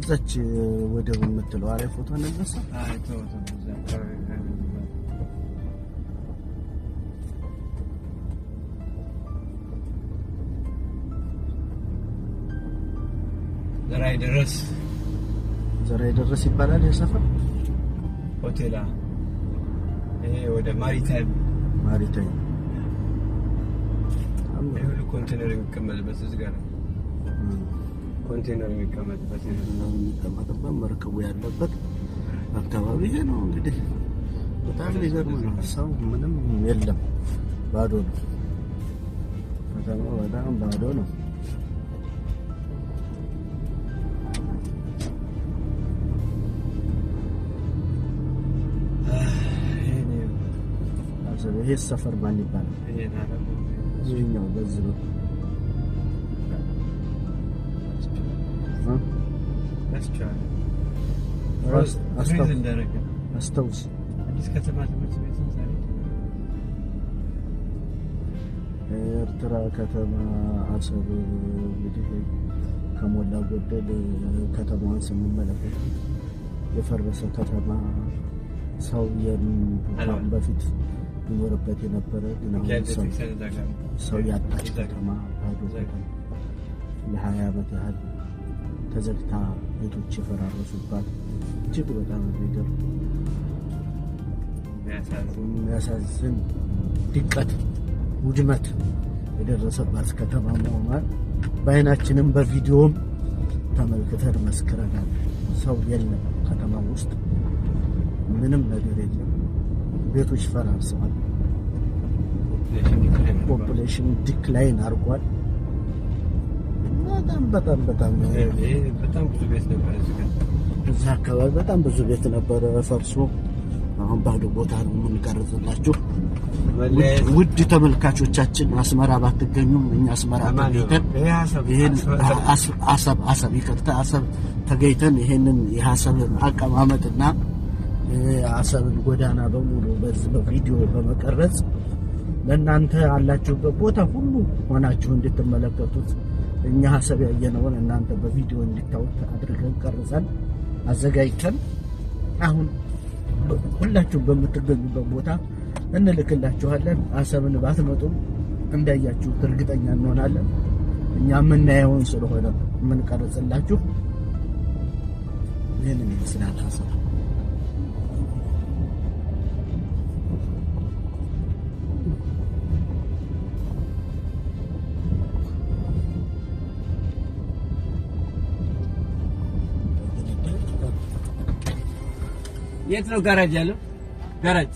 እዛች ወደ የምትለው አሬ ፎቶ አነሳ። አይ ፎቶ ዘራይ ደረስ ይባላል የሰፈር ሆቴላ። ይሄ ወደ ማሪታይም ሁሉ ኮንቴነር የሚቀመጥበት እዚህ ጋር ነው። ኮንቴነር የሚቀመጥበት መርከቡ ያለበት አካባቢ ይሄ ነው። እንግዲህ በጣም ሊገርም ነው። ሰው ምንም የለም፣ ባዶ ነው። ከተማው በጣም ባዶ ነው። ይሄ ሰፈር ማን ይባላል? ይሄኛው በዚህ ነው። አስታውስ አዲስ ከተማ ትምህርት ቤት ኤርትራ ከተማ አሰብ። እንግዲህ ከሞላ ጎደል ከተማዋን ስንመለከት የፈረሰ ከተማ ሰው በፊት ይኖርበት የነበረ ግን አሁን ሰው ያጣች ከተማ ባዶ ከተማ ለ20 ዓመት ያህል ተዘግታ ቤቶች የፈራረሱባት እጅግ በጣም የሚያሳዝን ድቀት፣ ውድመት የደረሰባት ከተማ መሆኗን በዓይናችንም በቪዲዮም ተመልክተን መስክረናል። ሰው የለም ከተማ ውስጥ ምንም ነገር የለም። ቤቶች ፈራርሰዋል። ፖፑሌሽን ዲክላይን አድርጓል። በጣም ብዙ ቤት ነበር እዛ አካባቢ በጣም ብዙ ቤት ነበረ ፈርሶ አሁን ባዶ ቦታ ነው የምንቀርጽላችሁ። ውድ ተመልካቾቻችን አስመራ ባትገኙም እኛ አስመራ ተገኝተን ይሄን አሰብ ተገኝተን ይሄንን የሀሳብን አቀማመጥና የሀሳብን ጎዳና በሙሉ በዚህ በቪዲዮ በመቀረጽ ለእናንተ አላችሁበት ቦታ ሁሉ ሆናችሁ እንድትመለከቱት እኛ ሀሳብ ያየነውን እናንተ በቪዲዮ እንድታዩት አድርገን ቀርጸን አዘጋጅተን አሁን ሁላችሁም በምትገኙበት ቦታ እንልክላችኋለን። ሀሳብን ባትመጡም እንዳያችሁት እርግጠኛ እንሆናለን። እኛ የምናየውን ስለሆነ የምንቀርጽላችሁ ይህንን ይመስላል ሀሳብ። የት ነው ጋራጅ ያለው? ጋራጅ